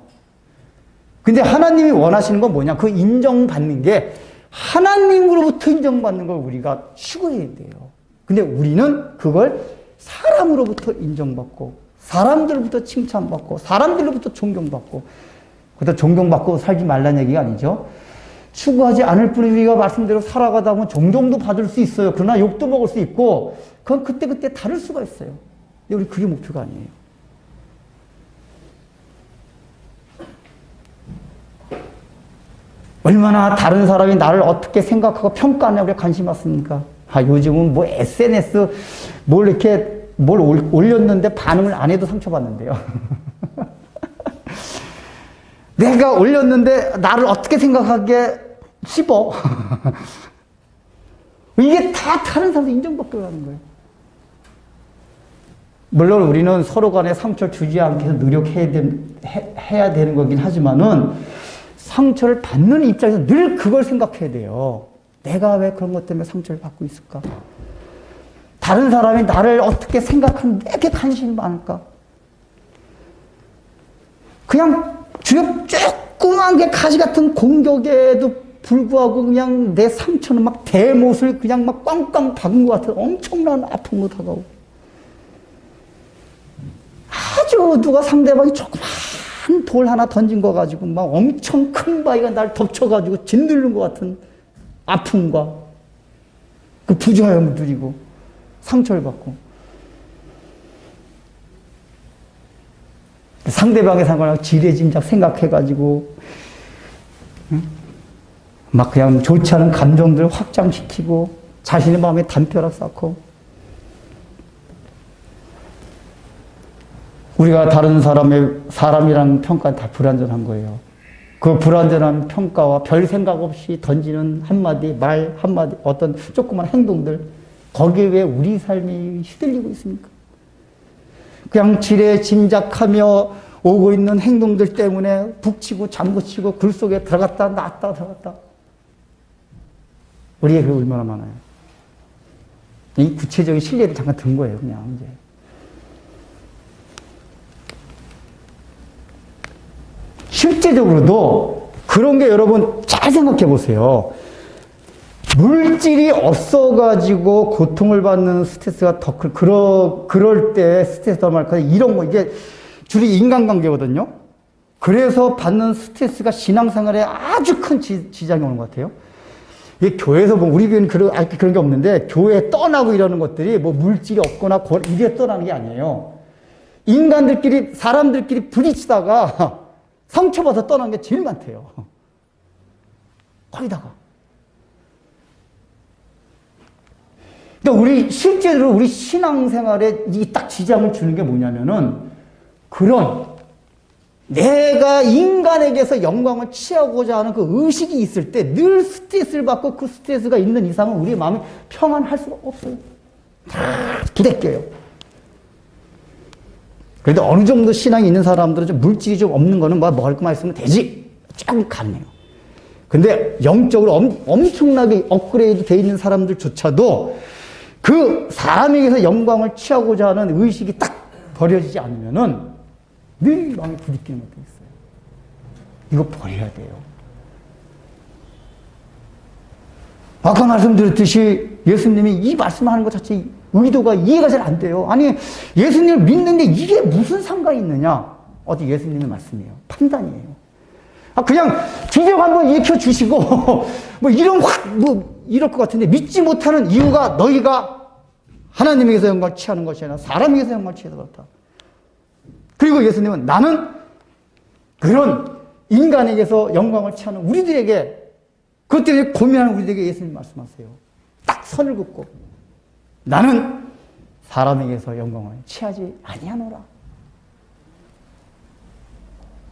근데 하나님이 원하시는 건 뭐냐? 그 인정받는 게 하나님으로부터 인정받는 걸 우리가 추구해야 돼요. 근데 우리는 그걸 사람으로부터 인정받고 사람들로부터 칭찬받고 사람들로부터 존경받고 그것도 존경받고 살지 말라는 얘기가 아니죠. 추구하지 않을 뿐이 우리가 말씀대로 살아가다 보면 존경도 받을 수 있어요. 그러나 욕도 먹을 수 있고 그건 그때그때 다를 수가 있어요. 근데 우리 그게 목표가 아니에요. 얼마나 다른 사람이 나를 어떻게 생각하고 평가하냐고 우리가 관심 많습니까? 요즘은 뭐 SNS 뭘 올렸는데 반응을 안 해도 상처받는데요. 내가 올렸는데 나를 어떻게 생각하게 씹어. 이게 다 다른 사람도 인정받고 하는 거예요. 물론 우리는 서로 간에 상처를 주지 않기 위해서 노력해야 되는 거긴 하지만은 상처를 받는 입장에서 늘 그걸 생각해야 돼요. 내가 왜 그런 것 때문에 상처를 받고 있을까? 다른 사람이 나를 어떻게 생각하는데 이렇게 관심이 많을까? 그냥 주변 조그만 게 가시 같은 공격에도 불구하고 그냥 내 상처는 막 대못을 그냥 막 꽝꽝 박은 것 같은 엄청난 아픔으로 다가오고. 아주 누가 상대방이 조그만 돌 하나 던진 거 가지고 막 엄청 큰 바위가 날 덮쳐가지고 짓누르는 것 같은 아픔과 그 부조함을 누리고 상처를 받고 상대방의 상관하고 지레짐작 생각해가지고 막 그냥 좋지 않은 감정들을 확장시키고 자신의 마음에 담벼락 쌓고 우리가 다른 사람이라는 평가는 다 불완전한 거예요. 그 불완전한 평가와 별 생각 없이 던지는 한마디, 말 한마디, 어떤 조그만 행동들, 거기에 왜 우리 삶이 휘둘리고 있습니까? 그냥 지레짐작하며 오고 있는 행동들 때문에 북치고 잠그치고 글 속에 들어갔다 나왔다 들어갔다. 우리에게 얼마나 많아요. 이 구체적인 실례를 잠깐 든 거예요, 그냥 이제. 실제적으로도 그런 게 여러분 잘 생각해 보세요. 물질이 없어가지고 고통을 받는 스트레스가 더 그럴 때 스트레스 더 말까 이런 거 이게 줄이 인간관계거든요. 그래서 받는 스트레스가 신앙생활에 아주 큰 지장이 오는 것 같아요. 이 교회에서 뭐 우리 교회는 그런 게 없는데 교회 떠나고 이러는 것들이 뭐 물질이 없거나 이게 떠나는 게 아니에요. 인간들끼리 사람들끼리 부딪히다가 상처받아 떠난 게 제일 많대요. 거기다가. 그러니까 우리 실제로 우리 신앙생활에 이 딱 지장을 주는 게 뭐냐면은 그런 내가 인간에게서 영광을 취하고자 하는 그 의식이 있을 때 늘 스트레스를 받고 그 스트레스가 있는 이상은 우리 마음이 평안할 수가 없어요. 다 부대껴요. 그래도 어느 정도 신앙이 있는 사람들은 좀 물질이 좀 없는 거는 뭐 먹을 것만 있으면 되지. 조금 가능해요. 근데 영적으로 엄청나게 업그레이드 돼 있는 사람들조차도 그 사람에게서 영광을 취하고자 하는 의식이 딱 버려지지 않으면은 늘 마음이 부딪히는 것도 있어요. 이거 버려야 돼요. 아까 말씀드렸듯이 예수님이 이 말씀하는 것 자체 의도가 이해가 잘 안 돼요. 아니 예수님을 믿는데 이게 무슨 상관이 있느냐? 어디 예수님의 말씀이에요. 판단이에요. 그냥 지적 한번 일으켜 주시고 뭐 이럴 것 같은데 믿지 못하는 이유가 너희가 하나님에게서 영광을 취하는 것이 아니라 사람에게서 영광을 취해서 그렇다. 그리고 예수님은 나는 그런 인간에게서 영광을 취하는 우리들에게 그것 때문에 고민하는 우리들에게 예수님 말씀하세요. 딱 선을 긋고 나는 사람에게서 영광을 취하지 아니하노라.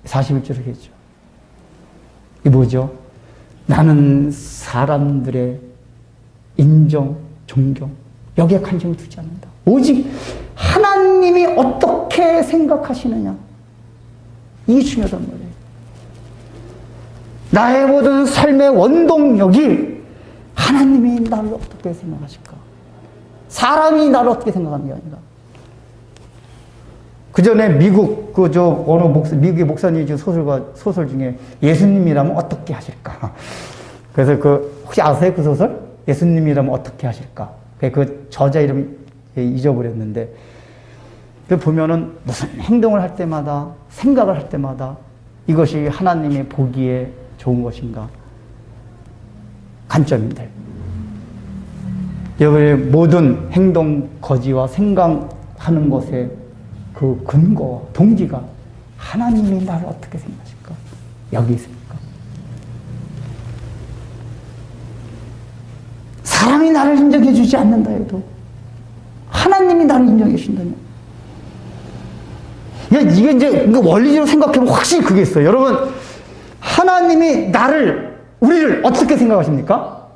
41절을 했죠. 이게 뭐죠? 나는 사람들의 인정, 존경 여기에 관심을 두지 않는다. 오직 하나님이 어떻게 생각하시느냐. 이게 중요하단 말이에요. 나의 모든 삶의 원동력이 하나님이 나를 어떻게 생각하실까? 사람이 나를 어떻게 생각하는 게 아니라. 그 전에 미국 미국의 목사님 소설 중에 예수님이라면 어떻게 하실까? 그래서 혹시 아세요? 그 소설? 예수님이라면 어떻게 하실까? 그 저자 이름이 잊어버렸는데, 그 보면은 무슨 행동을 할 때마다, 생각을 할 때마다 이것이 하나님이 보기에 좋은 것인가? 관점인데. 여러분의 모든 행동, 거지와 생각하는 것에 그 근거와 동기가 하나님이 나를 어떻게 생각하실까? 여기 있습니까? 사람이 나를 인정해 주지 않는다 해도 하나님이 나를 인정해 주신다면 이게 이제 원리적으로 생각하면 확실히 그게 있어요. 여러분, 하나님이 우리를 어떻게 생각하십니까?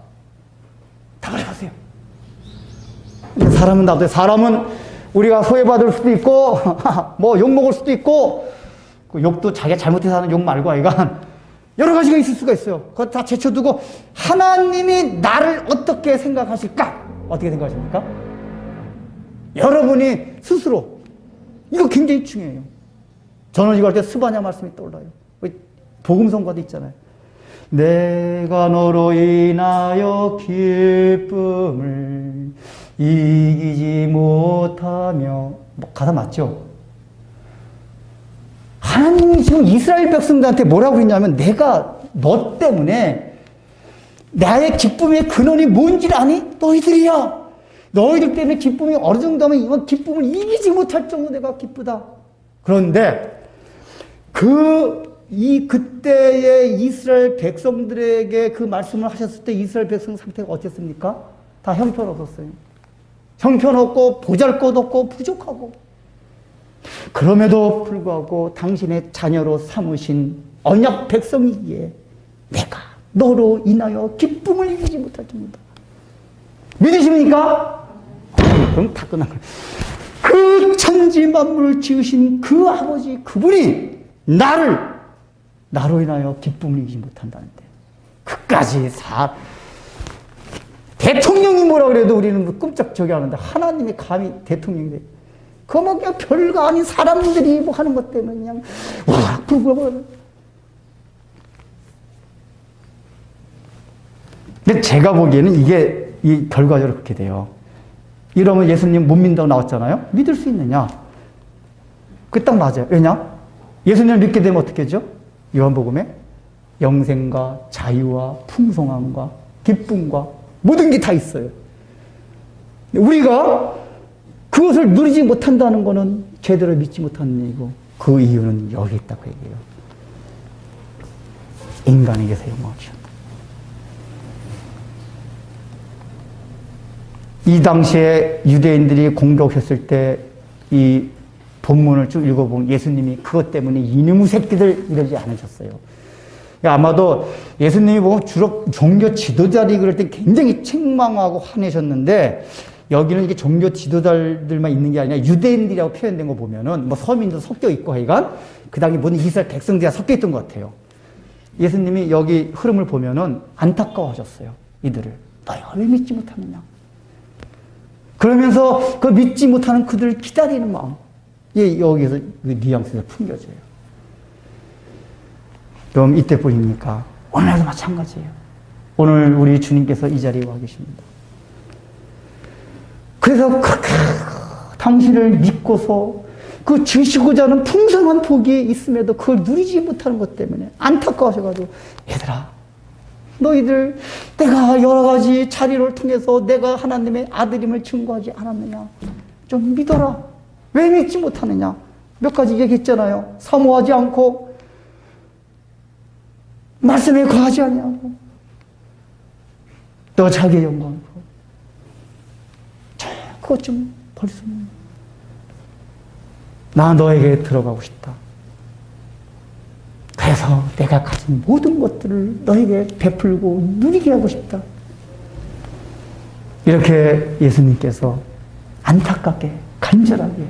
답을 하세요. 사람은 나도 사람은 우리가 소외받을 수도 있고 뭐 욕먹을 수도 있고, 그 욕도 자기가 잘못해서 하는 욕 말고 아이가 여러 가지가 있을 수가 있어요. 그거 다 제쳐두고 하나님이 나를 어떻게 생각하실까? 어떻게 생각하십니까? 여러분이 스스로 이거 굉장히 중요해요. 저는 이거 할 때 스바냐 말씀이 떠올라요. 복음성가도 있잖아요. 내가 너로 인하여 기쁨을 이기지 못하며, 가사 맞죠? 하나님이 지금 이스라엘 백성들한테 뭐라고 했냐면, 내가 너 때문에 나의 기쁨의 근원이 뭔지를 아니? 너희들이야. 너희들 때문에 기쁨이 어느 정도 하면 이건 기쁨을 이기지 못할 정도로 내가 기쁘다. 그런데 그때의 이스라엘 백성들에게 그 말씀을 하셨을 때 이스라엘 백성 상태가 어땠습니까? 다 형편없었어요. 형편없고 보잘것없고 부족하고. 그럼에도 불구하고 당신의 자녀로 삼으신 언약 백성이기에 내가 너로 인하여 기쁨을 이기지 못할 정도다. 믿으십니까? 그럼 다 끝난 거예요. 그 천지 만물을 지으신 그 아버지 그분이 나로 인하여 기쁨을 이기지 못한다는데 그까지 대통령이 뭐라 그래도 우리는 끔찍하게 하는데 하나님이 감히 대통령이 돼. 그거 그냥 별거 아닌 사람들이 뭐 하는 것 때문에 그냥 와락불고. 근데 제가 보기에는 이게 이 결과적으로 그렇게 돼요. 이러면 예수님 못 믿는다고 나왔잖아요. 믿을 수 있느냐? 그게 딱 맞아요. 왜냐? 예수님을 믿게 되면 어떻게 하죠? 요한복음에 영생과 자유와 풍성함과 기쁨과 모든 게 다 있어요. 우리가 그것을 누리지 못한다는 것은 제대로 믿지 못하는 얘기고 그 이유는 여기 있다고 얘기해요. 인간에게서 영광을 주셨다. 이 당시에 유대인들이 공격했을 때 이 본문을 쭉 읽어보면 예수님이 그것 때문에 이놈의 새끼들 이러지 않으셨어요. 아마도 예수님이 보면 주로 종교 지도자들이 그럴 때 굉장히 책망하고 화내셨는데 여기는 이게 종교 지도자들만 있는 게 아니라 유대인들이라고 표현된 거 보면은 뭐 서민도 섞여 있고 하여간 그 당시 모든 이스라엘 백성들이 섞여 있던 것 같아요. 예수님이 여기 흐름을 보면은 안타까워하셨어요. 이들을. 너희가 왜 믿지 못하느냐. 그러면서 그 믿지 못하는 그들을 기다리는 마음. 예, 여기서 그 뉘앙스에서 풍겨져요. 그럼 이때 뿐입니까? 오늘도 마찬가지예요. 오늘 우리 주님께서 이 자리에 와 계십니다. 그래서 그렇게 당신을 믿고서 그 주시고자 하는 풍성한 복이 있음에도 그걸 누리지 못하는 것 때문에 안타까워하셔가지고 얘들아 너희들 내가 여러 가지 자리를 통해서 내가 하나님의 아들임을 증거하지 않았느냐 좀 믿어라. 왜 믿지 못하느냐 몇 가지 얘기했잖아요. 사모하지 않고 말씀에 거하지 아니하고 너 자기의 영광을 그것 좀 볼 수 있는 나 너에게 들어가고 싶다. 그래서 내가 가진 모든 것들을 너에게 베풀고 누리게 하고 싶다. 이렇게 예수님께서 안타깝게 간절하게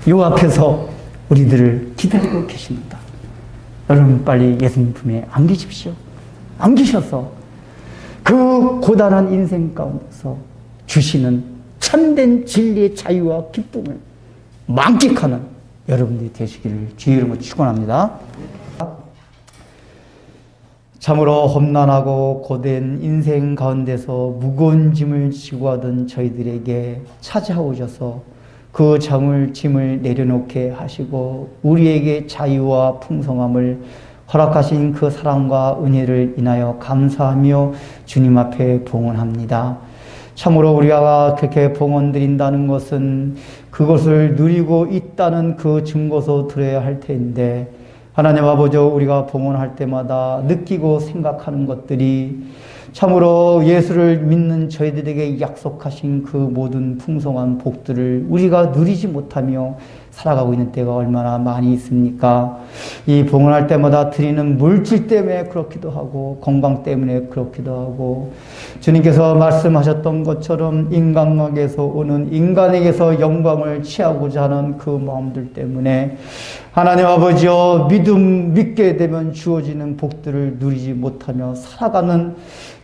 요 앞에서 우리들을 기다리고 계십니다. 여러분 빨리 예수님 품에 안기십시오. 안기셔서 그 고단한 인생 가운데서 주시는 참된 진리의 자유와 기쁨을 만끽하는 여러분들이 되시기를 주의 이름으로 축원합니다. 참으로 험난하고 고된 인생 가운데서 무거운 짐을 지고 하던 저희들에게 찾아오셔서 그 짐을 내려놓게 하시고 우리에게 자유와 풍성함을 허락하신 그 사랑과 은혜를 인하여 감사하며 주님 앞에 봉헌합니다. 참으로 우리가 그렇게 봉헌드린다는 것은 그것을 누리고 있다는 그 증거서 들어야 할 텐데 하나님 아버지 우리가 봉헌할 때마다 느끼고 생각하는 것들이 참으로 예수를 믿는 저희들에게 약속하신 그 모든 풍성한 복들을 우리가 누리지 못하며 살아가고 있는 때가 얼마나 많이 있습니까? 이 봉헌할 때마다 드리는 물질 때문에 그렇기도 하고 건강 때문에 그렇기도 하고 주님께서 말씀하셨던 것처럼 인간에게서 오는 인간에게서 영광을 취하고자 하는 그 마음들 때문에 하나님 아버지여 믿게 되면 주어지는 복들을 누리지 못하며 살아가는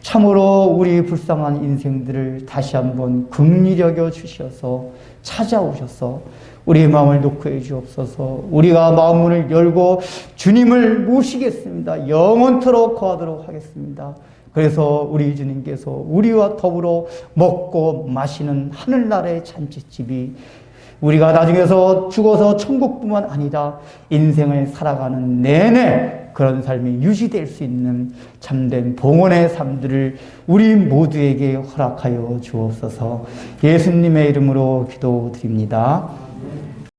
참으로 우리 불쌍한 인생들을 다시 한번 긍휼히 여겨 주셔서 찾아오셔서 우리의 마음을 놓고 해 주옵소서. 우리가 마음문을 열고 주님을 모시겠습니다. 영원토록 거하도록 하겠습니다. 그래서 우리 주님께서 우리와 더불어 먹고 마시는 하늘나라의 잔치집이 우리가 나중에서 죽어서 천국뿐만 아니라 인생을 살아가는 내내 그런 삶이 유지될 수 있는 참된 봉헌의 삶들을 우리 모두에게 허락하여 주옵소서. 예수님의 이름으로 기도드립니다.